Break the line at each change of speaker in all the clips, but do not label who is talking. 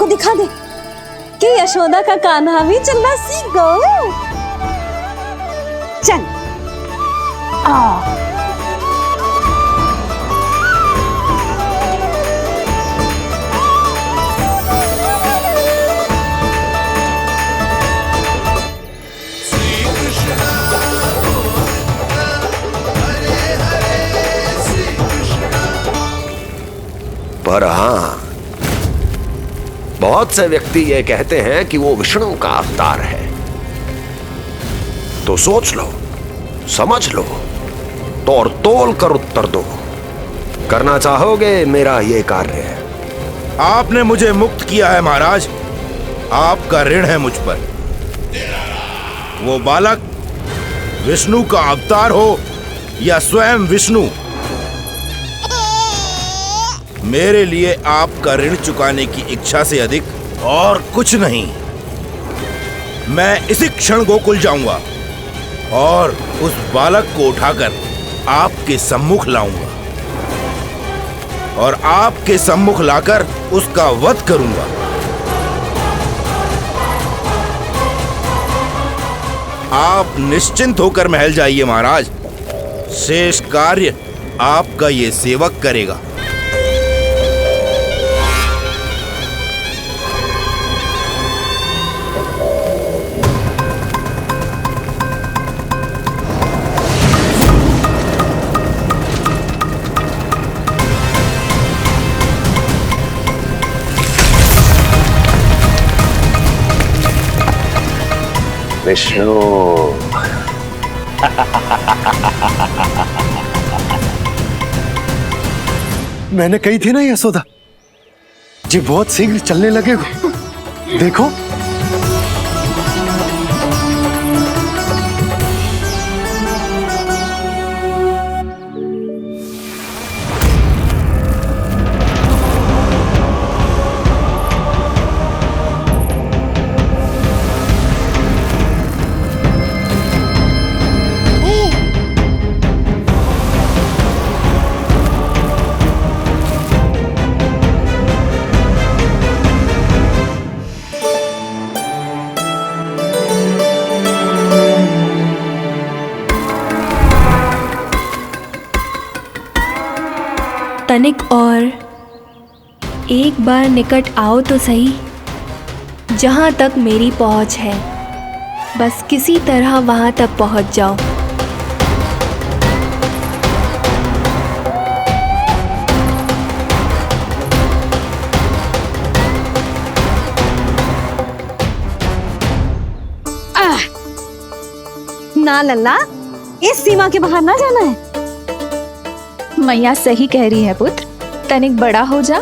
को दिखा दे कि यशोदा का कान्हा भी चलना सीख गो। चल आ
पर हाँ, बहुत से व्यक्ति ये कहते हैं कि वो विष्णु का अवतार है। तो सोच लो, समझ लो, तो और तोल कर उत्तर दो। करना चाहोगे मेरा ये कार्य?
आपने मुझे मुक्त किया है महाराज, आपका ऋण है मुझ पर। वो बालक विष्णु का अवतार हो या स्वयं विष्णु, मेरे लिए आपका ऋण चुकाने की इच्छा से अधिक और कुछ नहीं। मैं इसी क्षण गोकुल जाऊंगा और उस बालक को उठाकर आपके सम्मुख लाऊंगा और आपके सम्मुख लाकर उसका वध करूंगा। आप निश्चिंत होकर महल जाइए महाराज, शेष कार्य आपका ये सेवक करेगा।
विष्णु
मैंने कही थी ना यशोदा जी, बहुत शीघ्र चलने लगे हो। देखो
तनिक और एक बार निकट आओ तो सही, जहाँ तक मेरी पहुँच है, बस किसी तरह वहाँ तक पहुँच जाओ।
ना लल्ला, इस सीमा के बाहर ना जाना है।
मैया सही कह रही है पुत्र, तनिक बड़ा हो जा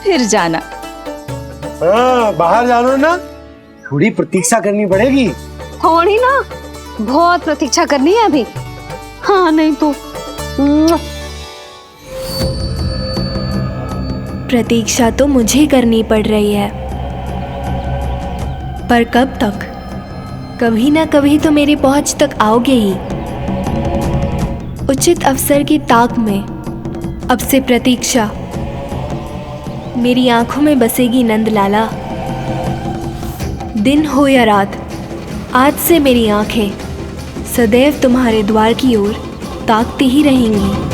फिर जाना।
हाँ, बाहर जाना ना, थोड़ी प्रतीक्षा करनी पड़ेगी।
थोड़ी ना, बहुत प्रतीक्षा करनी है अभी। हाँ नहीं तो
प्रतीक्षा तो मुझे करनी पड़ रही है, पर कब तक? कभी ना कभी तो मेरी पहुंच तक आओगे ही। उचित अवसर की ताक में अब से प्रतीक्षा मेरी आंखों में बसेगी नंदलाला। दिन हो या रात, आज से मेरी आंखें सदैव तुम्हारे द्वार की ओर ताकती ही रहेंगी।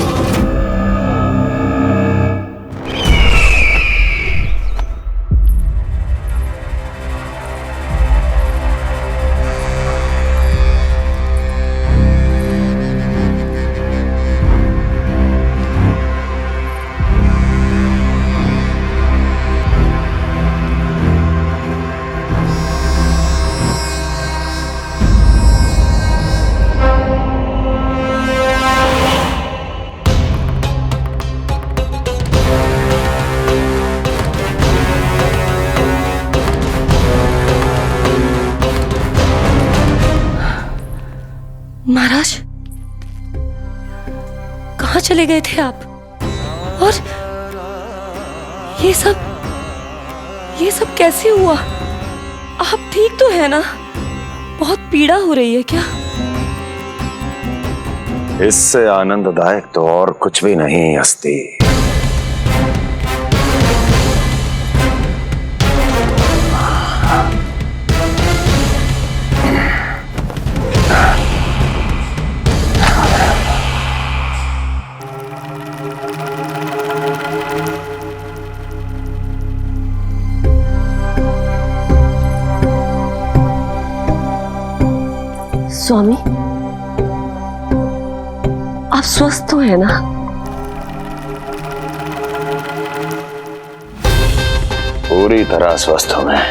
महाराज, कहाँ चले गए थे आप? और ये सब कैसे हुआ? आप ठीक तो है ना? बहुत पीड़ा हो रही है क्या?
इससे आनंददायक तो और कुछ भी नहीं अस्ति।
स्वामी, आप स्वस्थ तो है ना?
पूरी तरह स्वस्थ हूं मैं।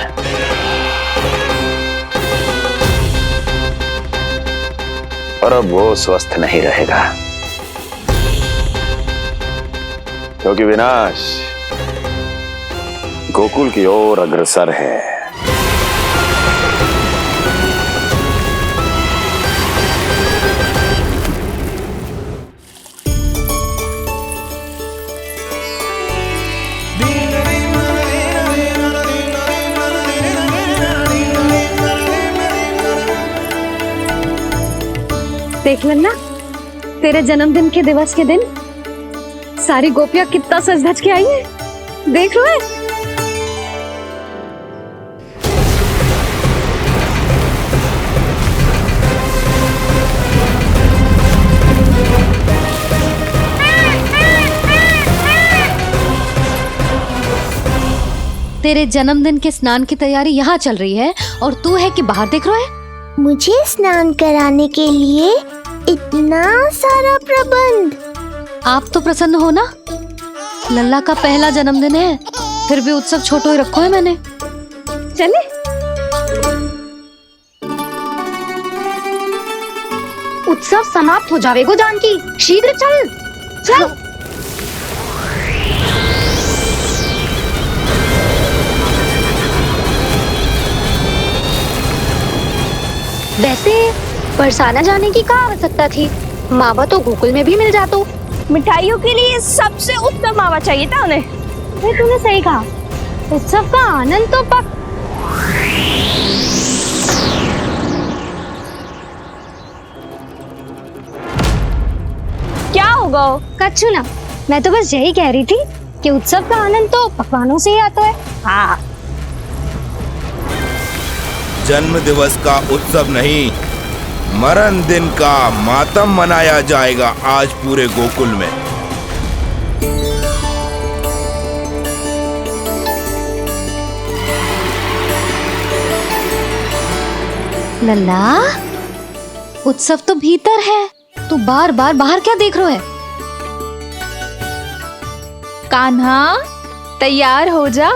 और अब वो स्वस्थ नहीं रहेगा, क्योंकि विनाश गोकुल की ओर अग्रसर है।
देख लेना, तेरे जन्मदिन के दिवस के दिन सारी गोपियां कितना सज धज के आई है। देख लो है।
तेरे जन्मदिन के स्नान की तैयारी यहाँ चल रही है और तू है कि बाहर देख रहा है।
मुझे स्नान कराने के लिए इतना सारा प्रबंध।
आप तो प्रसन्न हो ना, लल्ला का पहला जन्मदिन है, फिर भी उत्सव छोटो ही रखो है मैंने।
चले उत्सव समाप्त हो जाएगा जानकी, शीघ्र चल चल। वैसे बरसाना जाने की क्या आवश्यकता थी? मावा तो गोकुल में भी मिल जातो।
मिठाइयों के लिए सबसे उत्तम मावा चाहिए था उन्हें।
तूने सही कहा, उत्सव का आनंद तो पक।
क्या होगा?
कच्छू ना, मैं तो बस यही कह रही थी कि उत्सव का आनंद तो पकवानों से ही आता है।
हाँ,
जन्म दिवस का उत्सव नहीं, मरण दिन का मातम मनाया जाएगा आज पूरे गोकुल में।
लल्ला, उत्सव तो भीतर है, तू बार बार बाहर क्या देख रहा है?
कान्हा, तैयार हो जा,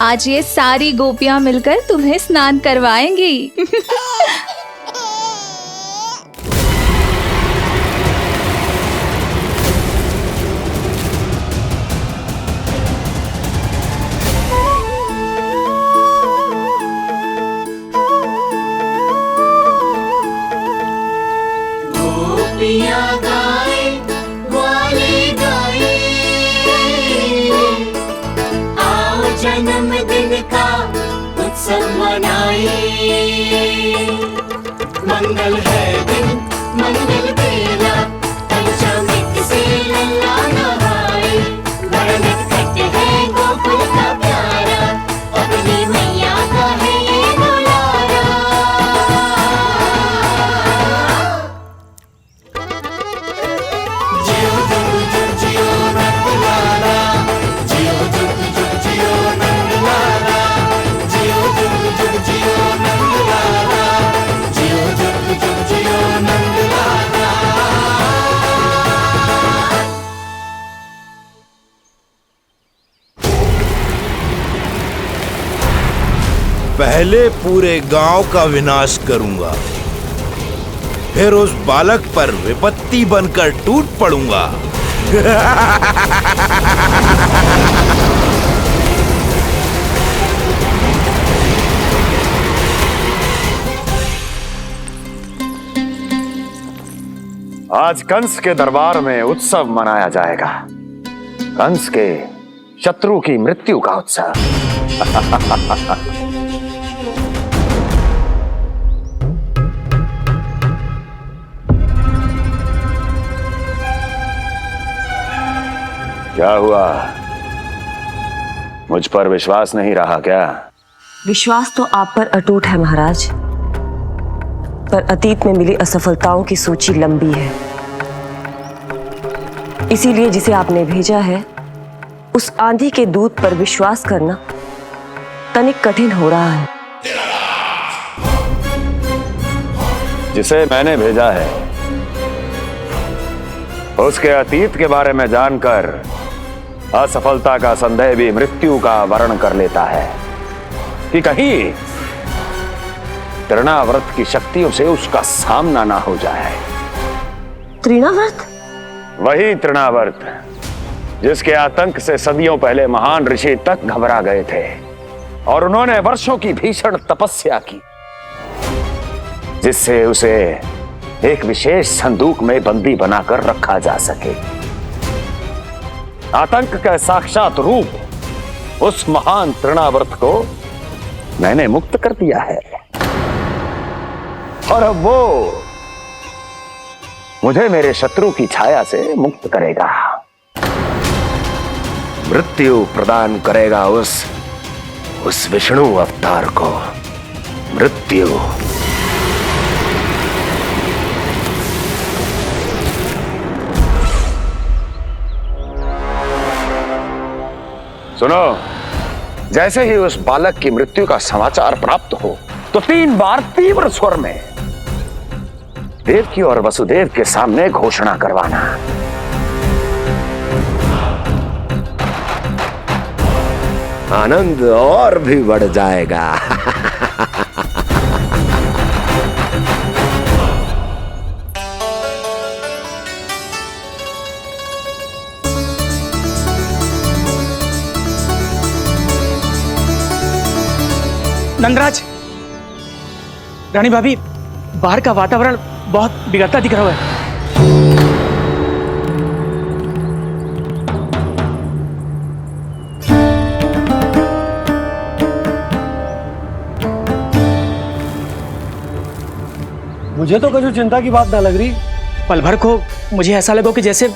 आज ये सारी गोपियां मिलकर तुम्हें स्नान करवाएंगी।
जन्मदिन का उत्सव मनाए, मंगल है दिन मंगल बेला, पंचमिक से लल्ला नहाए, बड़ा नटखट है गोकुल का प्यारा, अपनी मैया का है ये दुलारा। जियो जुग जुग जियो नंदलाला, जियो जुग जुग जियो नंदलाला, जियो जुग जुग जियो नंदलाला, जियो जुग जुग जियो नंदलाला।
पहले पूरे गांव का विनाश करूंगा, फिर उस बालक पर विपत्ति बनकर टूट पड़ूंगा।
आज कंस के दरबार में उत्सव मनाया जाएगा, कंस के शत्रु की मृत्यु का उत्सव। क्या हुआ, मुझ पर विश्वास नहीं रहा क्या?
विश्वास तो आप पर अटूट है महाराज, पर अतीत में मिली असफलताओं की सूची लंबी है। इसीलिए जिसे आपने भेजा है उस आंधी के दूत पर विश्वास करना तनिक कठिन हो रहा है।
जिसे मैंने भेजा है उसके अतीत के बारे में जानकर असफलता का संदेह भी मृत्यु का वर्ण कर लेता है कि कहीं तृणाव्रत की शक्तियों से उसका सामना ना हो जाए।
तृणाव्रत?
वही तृणाव्रत जिसके आतंक से सदियों पहले महान ऋषि तक घबरा गए थे और उन्होंने वर्षों की भीषण तपस्या की, जिससे उसे एक विशेष संदूक में बंदी बनाकर रखा जा सके। आतंक का साक्षात रूप उस महान तृणाव्रत को मैंने मुक्त कर दिया है और अब वो मुझे मेरे शत्रु की छाया से मुक्त करेगा,
मृत्यु प्रदान करेगा उस विष्णु अवतार को। मृत्यु।
सुनो, जैसे ही उस बालक की मृत्यु का समाचार प्राप्त हो तो 3 बार तीव्र स्वर में देवकी और वसुदेव के सामने घोषणा करवाना।
आनंद और भी बढ़ जाएगा।
नंदराज, रानी भाभी, बाहर का वातावरण बहुत बिगड़ता दिख रहा है।
मुझे तो कुछ चिंता की बात ना लग रही।
पल भर को मुझे ऐसा लगा कि जैसे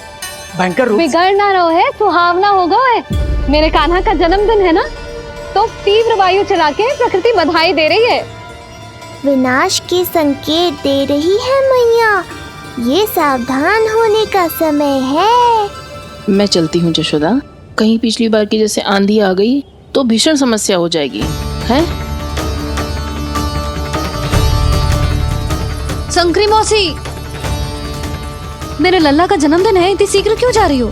भयंकर रूप।
बिगड़ ना रहो है, सुहावना होगा है। मेरे कान्हा का जन्मदिन है ना, तो तीव्र वायु चला के प्रकृति बधाई दे रही है।
विनाश के संकेत दे रही है मैया, ये सावधान होने का समय है।
मैं चलती हूँ जशोदा, कहीं पिछली बार की जैसे आंधी आ गई तो भीषण समस्या हो जाएगी, है?
संक्री मौसी, मेरे लल्ला का जन्मदिन है, इतनी शीघ्र क्यों जा रही हो?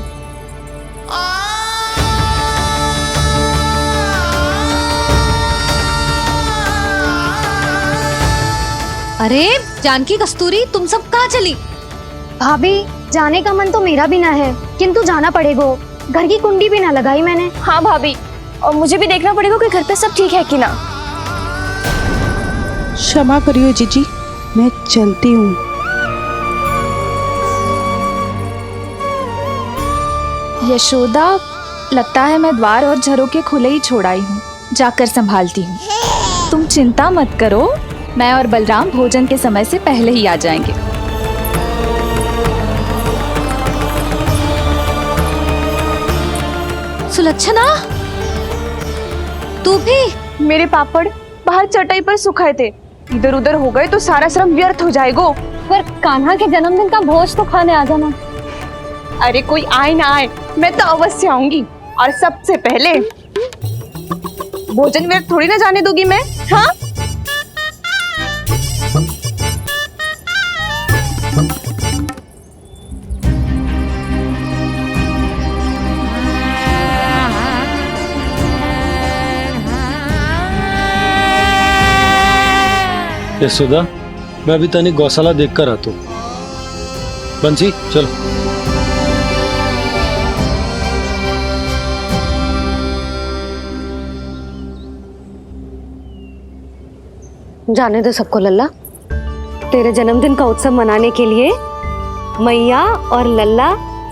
अरे जानकी, कस्तूरी, तुम सब कहाँ चली?
भाभी, जाने का मन तो मेरा भी ना है, किंतु जाना पड़ेगा। घर की कुंडी भी ना लगाई मैंने।
हाँ भाभी, और मुझे भी देखना पड़ेगा कि घर पे सब ठीक है कि ना।
क्षमा करियो जीजी, मैं चलती हूँ।
यशोदा, लगता है मैं द्वार और झरोखे खुले ही छोड़ आई हूँ, जाकर संभालती हूँ। तुम चिंता मत करो, मैं और बलराम भोजन के समय से पहले ही आ जाएंगे।
सुलक्षणा, तू भी?
मेरे पापड़ बाहर चटाई पर सुखाए थे, इधर उधर हो गए तो सारा श्रम व्यर्थ हो जाएगा।
पर कान्हा के जन्मदिन का भोज तो खाने आ जाना।
अरे कोई आए ना आए, मैं तो अवश्य आऊंगी, और सबसे पहले भोजन व्यर्थ थोड़ी ना जाने दूंगी मैं। हाँ,
यशोदा, मैं अभी तनिक गौशाला देख कर आता हूँ। बंसी, चलो।
जाने दो सबको लल्ला, तेरे जन्मदिन का उत्सव मनाने के लिए मैया और लल्ला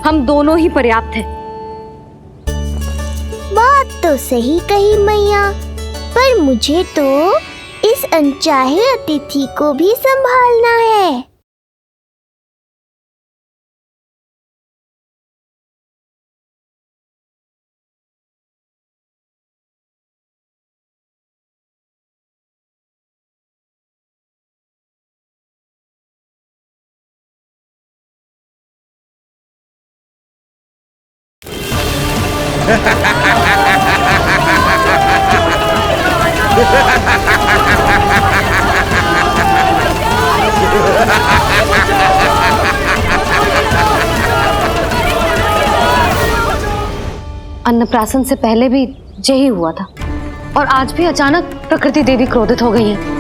हम दोनों ही पर्याप्त हैं।
बात तो सही कही मैया, पर मुझे तो इस अनचाहे अतिथि को भी संभालना है।
अन्नप्राशन से पहले भी यही हुआ था और आज भी अचानक प्रकृति देवी क्रोधित हो गई है।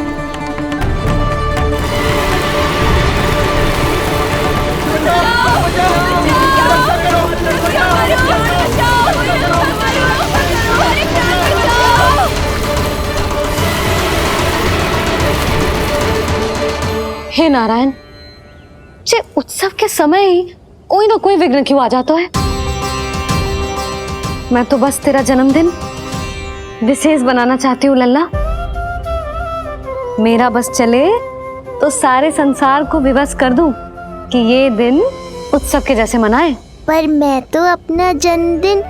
हे नारायण, जे उत्सव के समय ही कोई ना कोई विघ्न क्यों आ जाता है। मैं तो बस तेरा जन्मदिन विशेष बनाना चाहती हूँ लल्ला। मेरा बस चले तो सारे संसार को विवश कर दूं कि ये दिन उत्सव के जैसे मनाए।
पर मैं तो अपना जन्मदिन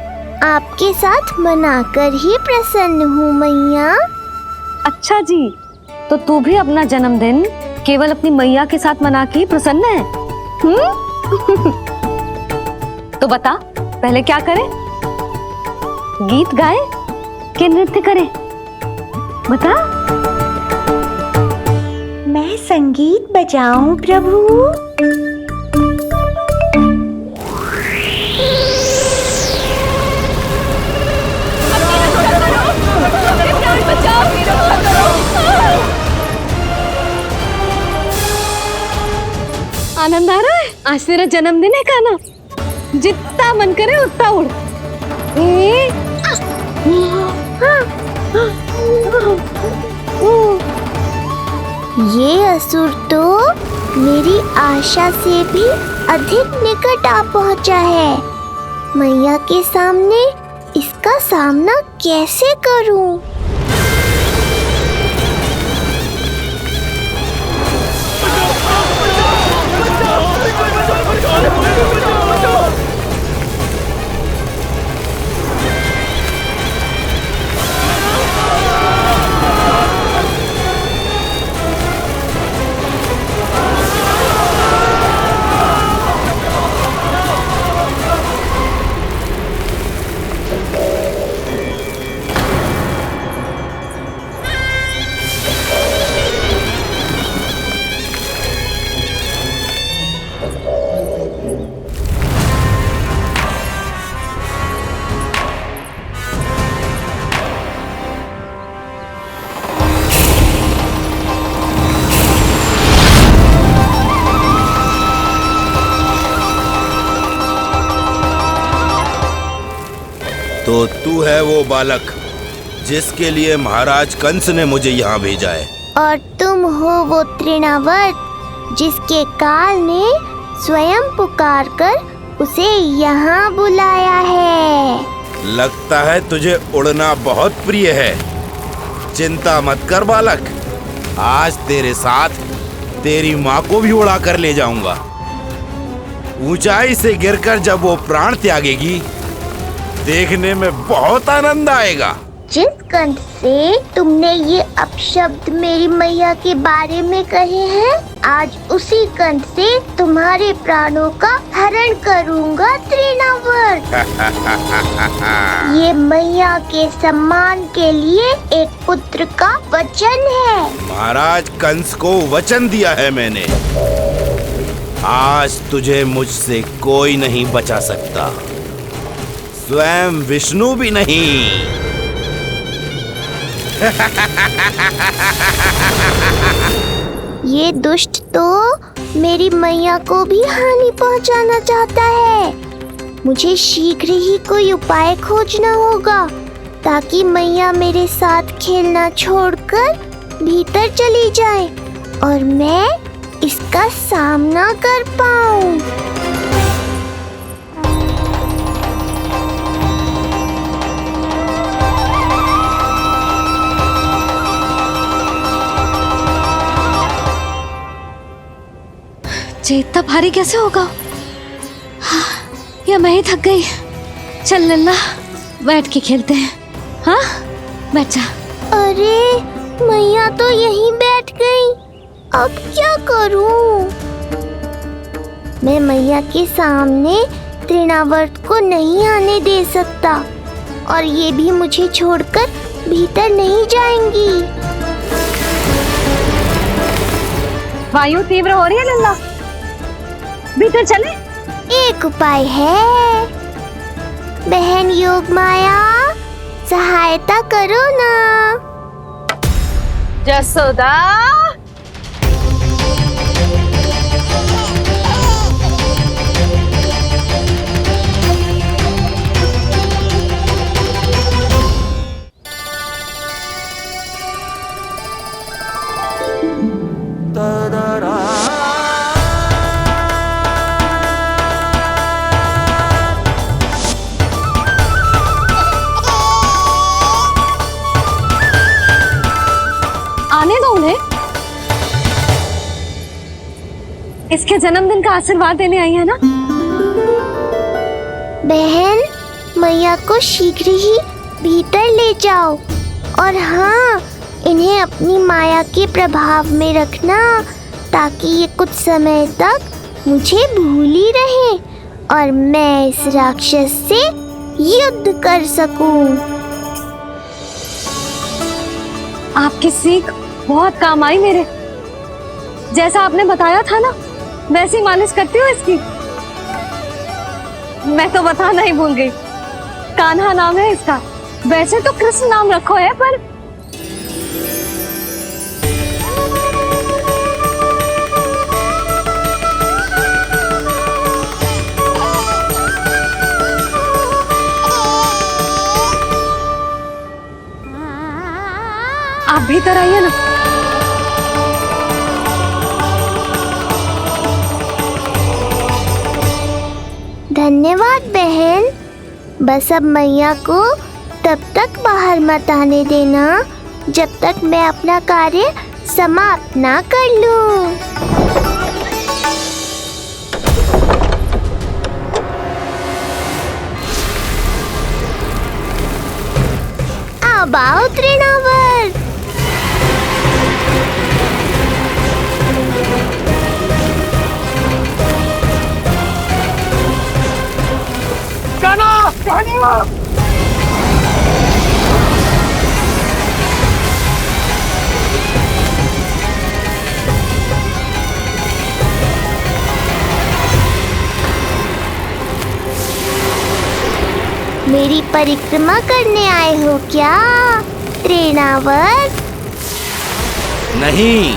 आपके साथ मनाकर ही प्रसन्न हूँ मैया।
अच्छा जी, तो तू भी अपना जन्मदिन केवल अपनी मैया के साथ मना के ही प्रसन्न है? तो बता, पहले क्या करें? गीत गाए कि नृत्य करें? बता।
मैं संगीत बजाऊं प्रभु?
आनंद आ रहा है? आज तेरा जन्मदिन है कान्हा, जितना मन करे उतना उड़।
ये असुर तो मेरी आशा से भी अधिक निकट आ पहुंचा है। मैया के सामने इसका सामना कैसे करूं?
तो तू है वो बालक जिसके लिए महाराज कंस ने मुझे यहाँ भेजा है।
और तुम हो वो तृणावर्त जिसके काल ने स्वयं पुकार कर उसे यहाँ बुलाया है।
लगता है तुझे उड़ना बहुत प्रिय है। चिंता मत कर बालक, आज तेरे साथ तेरी माँ को भी उड़ा कर ले जाऊंगा। ऊंचाई से गिरकर जब वो प्राण त्यागेगी, देखने में बहुत आनंद आएगा।
जिस कंठ से तुमने ये अपशब्द मेरी मैया के बारे में कहे हैं, आज उसी कंठ से तुम्हारे प्राणों का हरण करूंगा तृणावर्त। ये मैया के सम्मान के लिए एक पुत्र का वचन है।
महाराज कंस को वचन दिया है मैंने। आज तुझे मुझसे कोई नहीं बचा सकता, स्वयं विष्णु भी नहीं।
ये दुष्ट तो मेरी मैया को भी हानि पहुंचाना चाहता है। मुझे शीघ्र ही कोई उपाय खोजना होगा ताकि मैया मेरे साथ खेलना छोड़कर भीतर चली जाए और मैं इसका सामना कर पाऊं।
ये इतना भारी कैसे होगा? या मैं ही थक गई? चल लल्ला, बैठ के खेलते हैं। हाँ, बैठ जा।
अरे मैया तो यहीं बैठ गई, अब क्या करूं? मैं मैया के सामने तृणावर्त को नहीं आने दे सकता और ये भी मुझे छोड़कर भीतर नहीं जाएंगी।
वायु तीव्र हो रही है लल्ला, भीतर चले?
एक उपाय है। बहन योग माया, सहायता करो ना।
जसोदा,
आने दो उन्हें। इसके जन्मदिन का आशीर्वाद देने आई है ना।
बहन, मैया को शीघ्र ही भीतर ले जाओ और हाँ, इन्हें अपनी माया के प्रभाव में रखना ताकि ये कुछ समय तक मुझे भूली रहे और मैं इस राक्षस से युद्ध कर सकूं।
आपकी सीख बहुत काम आई मेरे। जैसा आपने बताया था ना, वैसी मालिश करती हूँ इसकी। मैं तो बताना ही भूल गई, कान्हा नाम है इसका। वैसे तो कृष्ण नाम रखो है, पर आप भीतर आइए ना।
धन्यवाद बहन। बस अब मैया को तब तक बाहर मत आने देना जब तक मैं अपना कार्य समाप्त ना कर लूं। अब आओ तृणावर्त। मेरी परिक्रमा करने आए हो क्या तृणावर्त?
नहीं,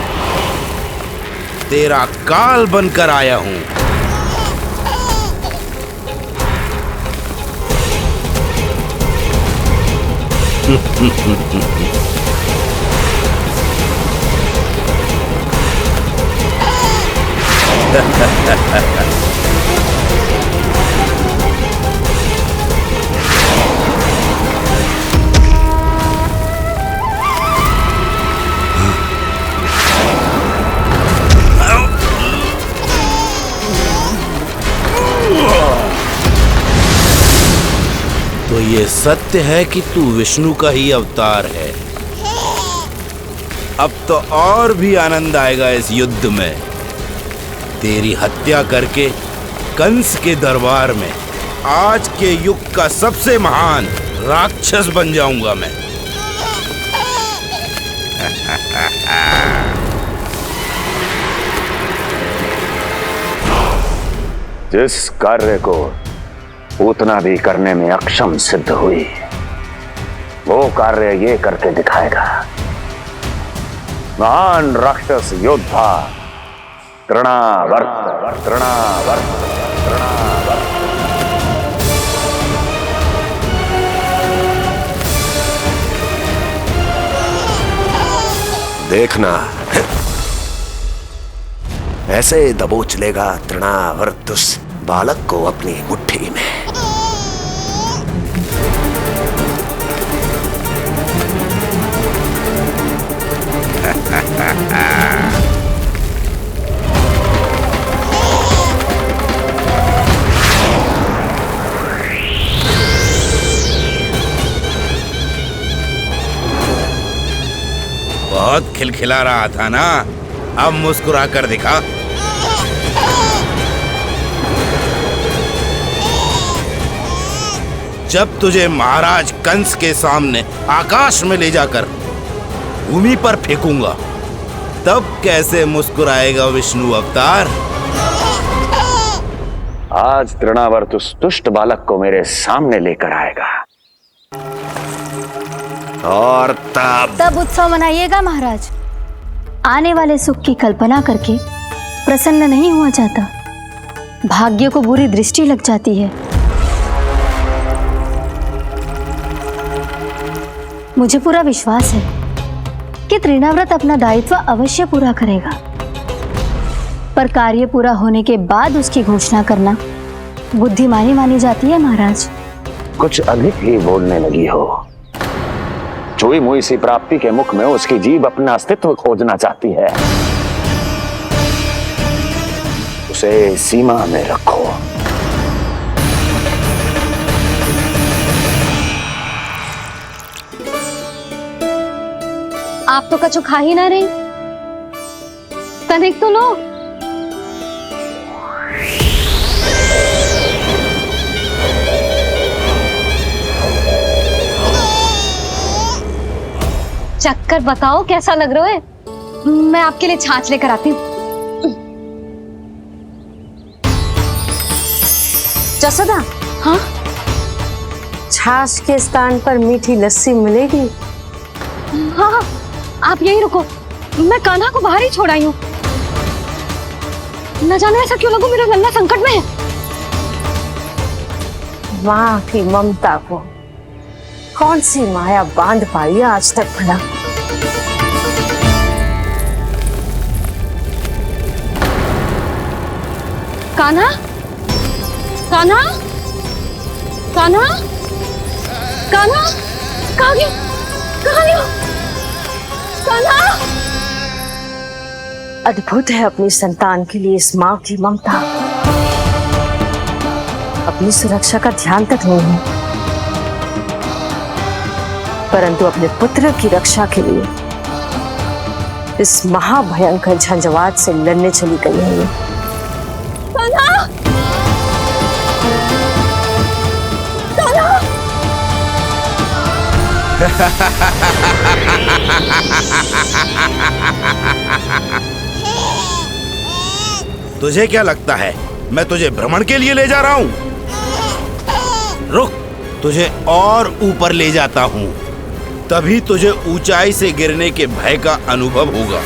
तेरा काल बनकर आया हूँ। तो ये सत्य है कि तू विष्णु का ही अवतार है। अब तो और भी आनंद आएगा इस युद्ध में। तेरी हत्या करके कंस के दरबार में आज के युग का सबसे महान राक्षस बन जाऊंगा मैं।
जिस कार्य को उतना भी करने में अक्षम सिद्ध हुई, वो कार्य ये करके दिखाएगा। महान राक्षस योद्धा तृणावर्त, तृणावर्त, तृणावर्त।
देखना, ऐसे दबोच लेगा तृणावर्त उस बालक को अपनी मुट्ठी में।
बहुत खिलखिला रहा था ना, अब मुस्कुरा कर दिखा। जब तुझे महाराज कंस के सामने आकाश में ले जाकर भूमि पर फेंकूंगा, तब कैसे मुस्कुराएगा विष्णु अवतार?
आज तृणावर्त उस दुष्ट बालक को मेरे सामने लेकर आएगा और
तब उत्सव मनाइएगा महाराज। आने वाले सुख की कल्पना करके प्रसन्न नहीं हुआ जाता, भाग्य को बुरी दृष्टि लग जाती है। मुझे पूरा विश्वास है कि तृणाव्रत अपना दायित्व अवश्य पूरा करेगा, पर कार्य पूरा होने के बाद उसकी घोषणा करना बुद्धिमानी मानी जाती है महाराज।
कुछ अधिक ही बोलने लगी हो। चुई मुई सी प्राप्ति के मुख में उसकी जीभ अपना अस्तित्व खोजना चाहती है। उसे सीमा में रखो।
आप तो कछु खा ही ना रही, तनिक तो लो। चक्कर बताओ कैसा लग रहा है? मैं आपके लिए छाछ लेकर आती हूँ।
जसोदा,
हाँ,
छाछ के स्थान पर मीठी लस्सी मिलेगी।
हाँ हाँ, आप यहीं रुको, मैं कान्हा को बाहर ही छोड़ आई हूँ। न जाने ऐसा क्यों लगू मेरा लल्ला संकट में है।
माँ की ममता को कौन सी माया बांध पाई आज तक भला।
कान्हा, कान्हा, कान्हा, कान्हा, कहाँ गया? कहाँ गया? कान्हा!
अद्भुत है अपनी संतान के लिए इस माँ की ममता। अपनी सुरक्षा का ध्यान तक नहीं है, परंतु अपने पुत्र की रक्षा के लिए इस महाभयंकर झंझावात से लड़ने चली गई है।
कान्हा! कान्हा!
तुझे क्या लगता है मैं तुझे भ्रमण के लिए ले जा रहा हूँ? रुक, तुझे और ऊपर ले जाता हूँ, तभी तुझे ऊंचाई से गिरने के भय का अनुभव होगा।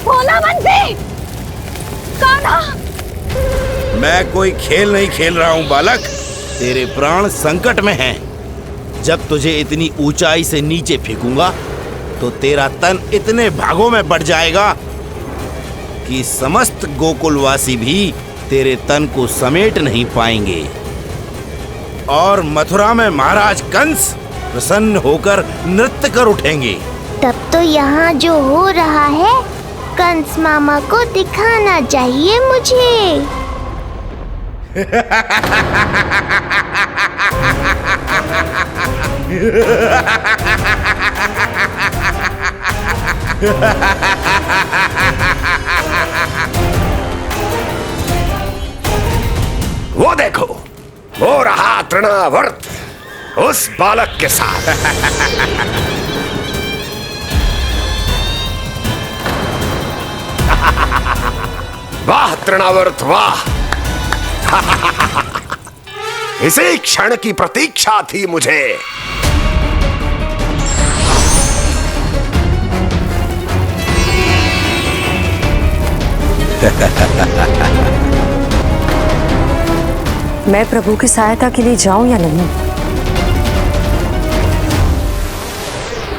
भोला बंसी! कान्हा!
मैं कोई खेल नहीं खेल रहा हूँ बालक, तेरे प्राण संकट में हैं। जब तुझे इतनी ऊंचाई से नीचे फेंकूंगा तो तेरा तन इतने भागों में बढ़ जाएगा कि समस्त गोकुलवासी भी तेरे तन को समेट नहीं पाएंगे और मथुरा में महाराज कंस प्रसन्न होकर नृत्य कर उठेंगे।
तब तो यहाँ जो हो रहा है कंस मामा को दिखाना चाहिए मुझे।
वो देखो, हो रहा तृणावर्त उस बालक के साथ। वाह तृणावर्त वाह! इसी क्षण की प्रतीक्षा थी मुझे।
मैं प्रभु की सहायता के लिए जाऊं या नहीं?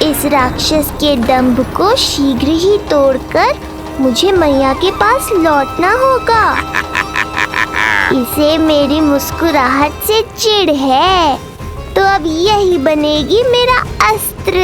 इस राक्षस के दंभ को शीघ्र ही तोड़कर मुझे मैया के पास लौटना होगा। इसे मेरी मुस्कुराहट से चिढ़ है, तो अब यही बनेगी मेरा अस्त्र।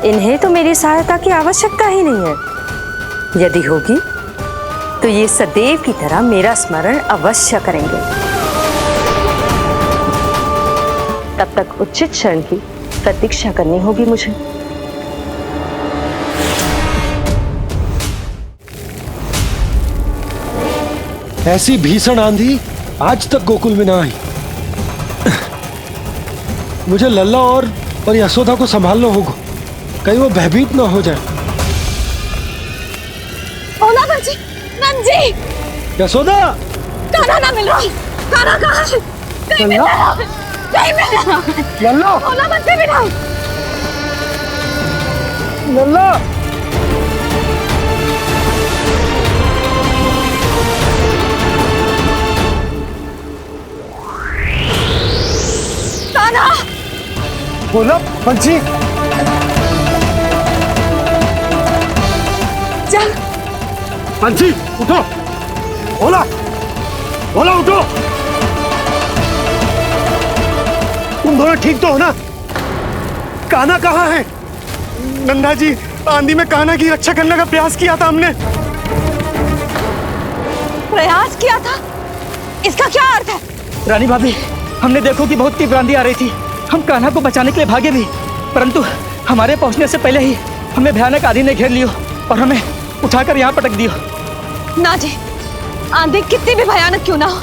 इन्हें तो मेरी सहायता की आवश्यकता ही नहीं है। यदि होगी तो ये सदैव की तरह मेरा स्मरण अवश्य करेंगे। तब तक उचित क्षण की प्रतीक्षा करनी होगी मुझे।
ऐसी भीषण आंधी आज तक गोकुल में ना आई। मुझे लल्ला और यशोदा को संभालना होगा, कहीं वो भयभीत ना हो जाए।
ओला बाजी, नंजी,
यशोदा,
कान्हा ना मिल रहा। कान्हा कहाँ है? नहीं मिल रहा, नहीं मिल रहा।
लल्ला,
ओला बाजी मिला।
लल्ला,
कान्हा,
बोला पंछी।
चल
पंछी उठो। ओला, ओला उठो। तुम दोनों ठीक तो हो ना? कान्हा कहाँ है? नंदा जी, आंधी में कान्हा की रक्षा करने का प्रयास किया था हमने।
प्रयास किया था? इसका क्या अर्थ है?
रानी भाभी, हमने देखो कि बहुत तीव्र आंधी आ रही थी। हम कान्हा को बचाने के लिए भागे भी, परंतु हमारे पहुंचने से पहले ही हमें भयानक आंधी ने घेर लियो और हमें उठाकर यहाँ पटक दियो।
ना जी, आंधी कितनी भी भयानक क्यों ना हो,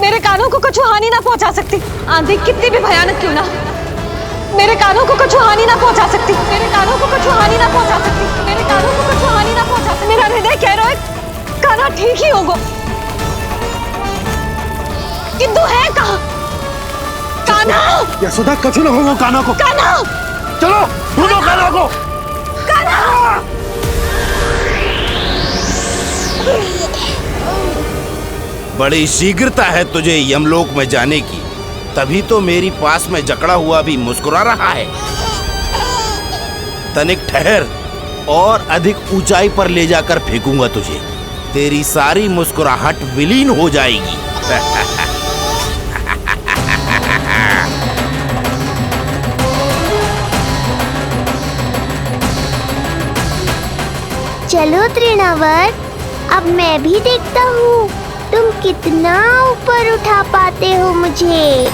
मेरे कानों को कुछ हानि ना पहुंचा सकती। आंधी कितनी भी भयानक क्यों ना हो, मेरे कानों को कुछ हानि ना पहुंचा सकती। मेरे कानों को कुछ हानि ना पहुंचा सकती। मेरे कानों को कुछ हानि ना पहुंचा सकती। मेरा हृदय कह रहा है कान्हा ठीक ही होगा, किंतु है कहाँ कान्हा?
यशोदा, कछु ना होगा कान्हा को।
कान्हा,
चलो ढूंढो कान्हा को।
कान्हा,
बड़ी शीघ्रता है तुझे यमलोक में जाने की, तभी तो मेरी पास में जकड़ा हुआ भी मुस्कुरा रहा है। तनिक ठहर, और अधिक ऊंचाई पर ले जाकर फेंकूंगा तुझे। तेरी सारी मुस्कुराहट विलीन हो जाएगी।
चलो तृणावर्त, अब मैं भी देखता हूँ तुम कितना ऊपर उठा पाते हो मुझे।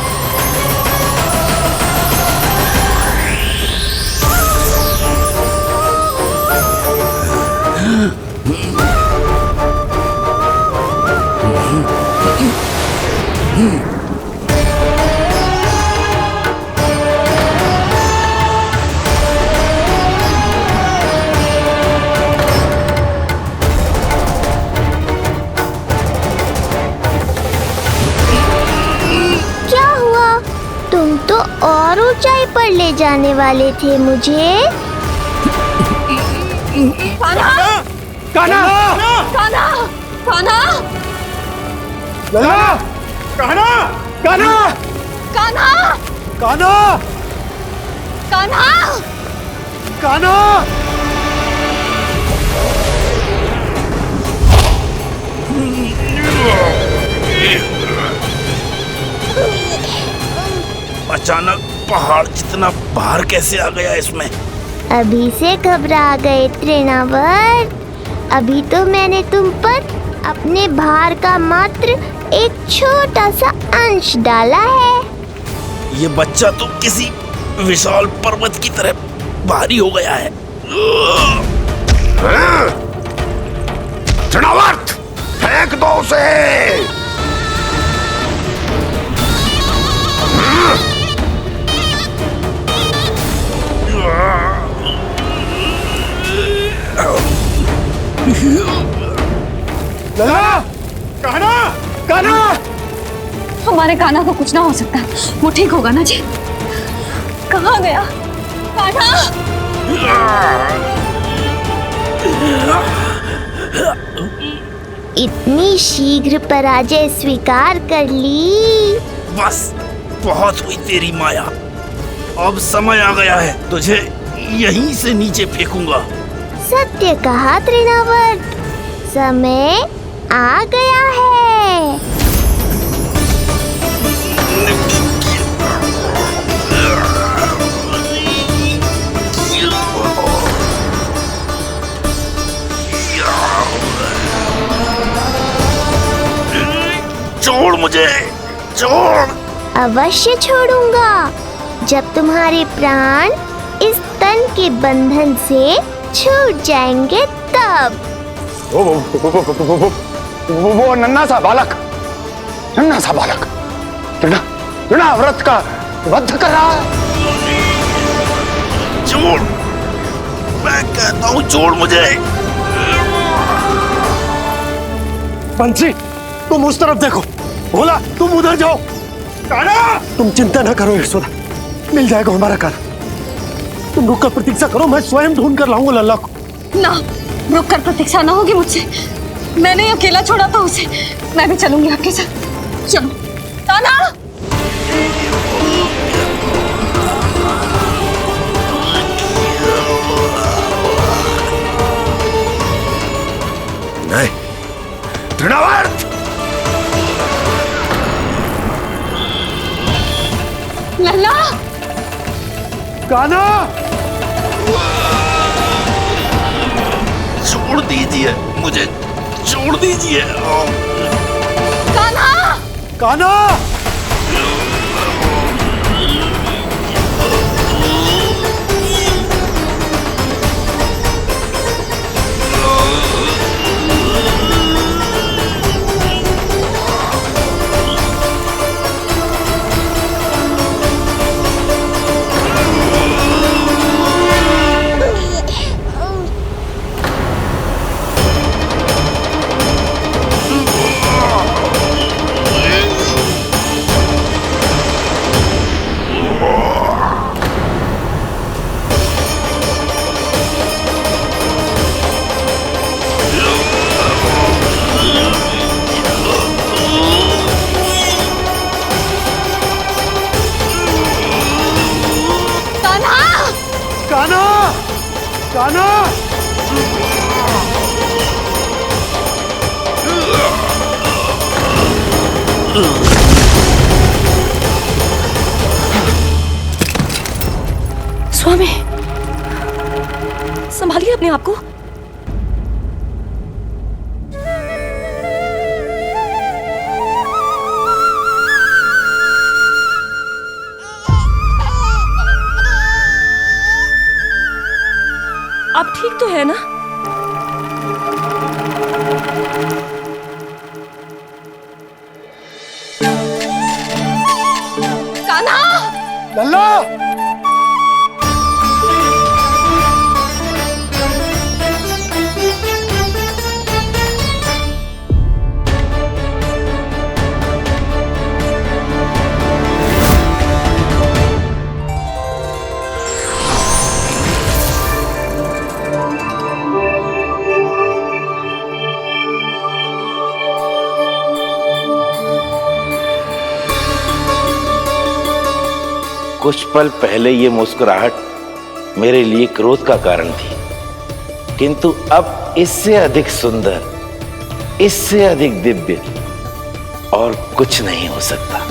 तुम तो और ऊंचाई पर ले जाने वाले थे मुझे।
कान्हा,
कान्हा,
कान्हा, कान्हा,
लल्ला, कान्हा, कान्हा,
कान्हा,
कान्हा,
कान्हा,
कान्हा।
अचानक पहाड़ जितना भार कैसे आ गया इसमें?
अभी से घबरा गए तृणावर्त। अभी तो मैंने तुम पर अपने भार का मात्र एक छोटा सा अंश डाला है।
ये बच्चा तो किसी विशाल पर्वत की तरह भारी हो गया है।
तृणावर्त, फेंक दो उसे।
लल्ला, कान्हा, कान्हा।
हमारे कान्हा को कुछ ना हो सकता, वो ठीक होगा ना जी। कहाँ गया कान्हा?
इतनी शीघ्र पराजय स्वीकार कर ली।
बस बहुत हुई तेरी माया। अब समय आ गया है, तुझे यहीं से नीचे फेंकूंगा।
सत्य कहा तृणावर्त, समय आ गया है।
मुझे, छोड़।
अवश्य छोड़ूंगा, जब तुम्हारे प्राण इस तन के बंधन से छूट जाएंगे तब।
वो नन्हा सा बालक तृणाव्रत का वध कर रहा है।
छोड़, मैं कहता हूँ छोड़ मुझे।
बंसी, तुम उस तरफ देखो। भोला, तुम उधर जाओ। कान्हा, तुम चिंता ना करो यशोदा, मिल जाएगा हमारा कान्हा। तुम रुक कर प्रतीक्षा करो, मैं स्वयं ढूंढ कर लाऊंगा लल्ला को।
ना, रुक कर प्रतीक्षा ना होगी मुझसे। मैंने अकेला छोड़ा था उसे, मैं भी चलूंगी आपके साथ। चलो कान्हा।
नहीं, तृणावर्त!
लल्ला!
कान्हा!
छोड़ दीजिए मुझे, छोड़ दीजिए।
कान्हा!
कान्हा!
स्वामी, संभालिए अपने आप को। आप ठीक तो है ना?
कान्हा!
लल्ला!
कुछ पल पहले ये मुस्कुराहट मेरे लिए क्रोध का कारण थी, किंतु अब इससे अधिक सुंदर, इससे अधिक दिव्य और कुछ नहीं हो सकता।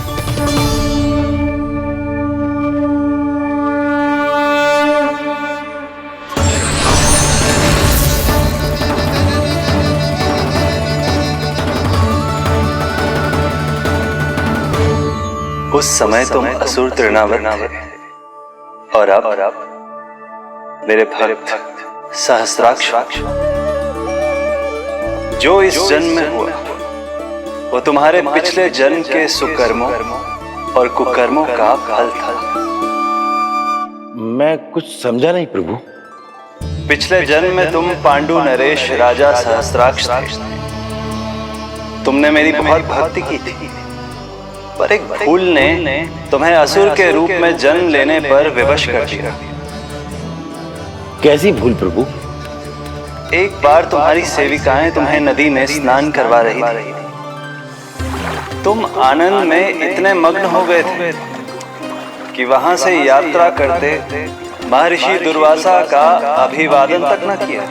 उस समय तुम असुर तृणावर्त थे और अब मेरे भक्त सहस्राक्ष। जो इस जन्म में हुआ वो तुम्हारे पिछले जन्म के सुकर्मों और कुकर्मों का फल था।
मैं कुछ समझा नहीं प्रभु।
पिछले जन्म में तुम पांडु नरेश राजा सहस्राक्ष थे। तुमने मेरी बहुत भक्ति की थी, पर एक भूल ने तुम्हें असुर के रूप में जन्म लेने पर विवश कर दिया।
कैसी भूल प्रभु?
एक बार तुम्हारी सेविकाएं तुम्हें नदी में स्नान करवा रही थी। तुम आनंद में इतने मग्न हो गए थे कि वहां से यात्रा करते महर्षि दुर्वासा का अभिवादन तक न किया।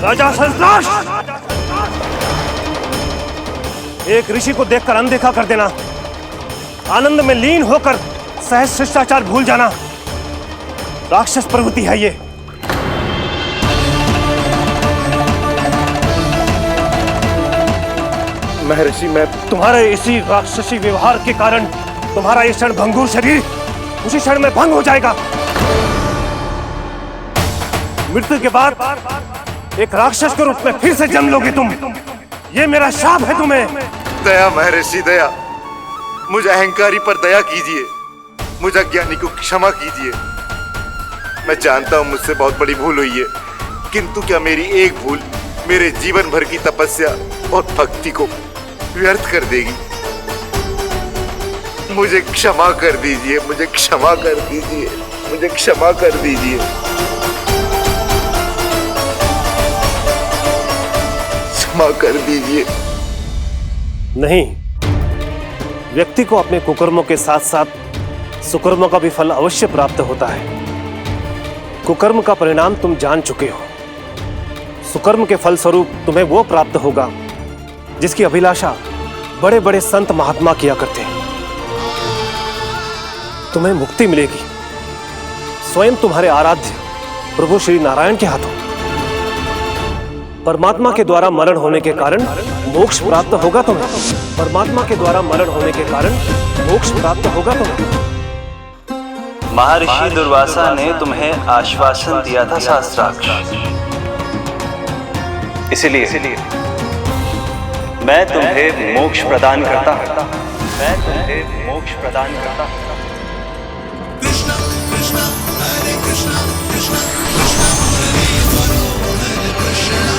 राजा सहस्त्राक्ष, एक ऋषि को देखकर अनदेखा कर देना, आनंद में लीन होकर सहज शिष्टाचार भूल जाना, राक्षस प्रवृत्ति है ये। महर्षि, मैं तुम्हारे इसी राक्षसी व्यवहार के कारण तुम्हारा ये क्षण भंगुर शरीर उसी क्षण में भंग हो जाएगा। मृत्यु के बाद एक राक्षस के रूप में फिर से जन्म लोगे तुम। ये मेरा शाप है तुम्हें।
दया महर्षि दया, मुझे अहंकारी पर दया कीजिए, मुझे अज्ञानी को क्षमा कीजिए। मैं जानता हूँ मुझसे बहुत बड़ी भूल हुई है, किंतु क्या मेरी एक भूल मेरे जीवन भर की तपस्या और भक्ति को व्यर्थ कर देगी? मुझे क्षमा कर दीजिए, मुझे क्षमा कर दीजिए, मुझे क्षमा कर दीजिए। क्षमा कर दीजिए।
नहीं, व्यक्ति को अपने कुकर्मों के साथ साथ सुकर्मों का भी फल अवश्य प्राप्त होता है। कुकर्म का परिणाम तुम जान चुके हो। सुकर्म के फल स्वरूप तुम्हें वो प्राप्त होगा जिसकी अभिलाषा बड़े बड़े संत महात्मा किया करते हैं। तुम्हें मुक्ति मिलेगी स्वयं तुम्हारे आराध्य प्रभु श्री नारायण के हाथों। परमात्मा के द्वारा मरण होने के कारण मोक्ष प्राप्त होगा तुम्हें। परमात्मा के द्वारा मरण होने के कारण मोक्ष प्राप्त होगा तुम्हें।
महर्षि दुर्वासा ने तुम्हें आश्वासन दिया था सहस्त्राक्ष, इसलिए मैं तुम्हें मोक्ष प्रदान करता हूं। मैं तुम्हें मोक्ष प्रदान करता हूं।
कृष्णा कृष्णा हरे कृष्णा कृष्णा कृष्णा हरे कृष्णा।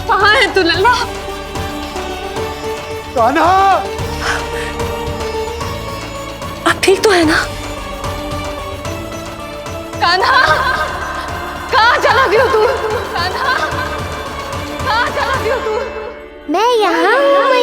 कहाँ है तू लल्ला?
कान्हा,
आप ठीक तो है ना?
कान्हा, कहाँ चला गया तू? कान्हा, कहाँ चला गया तू?
मैं यहाँ हूँ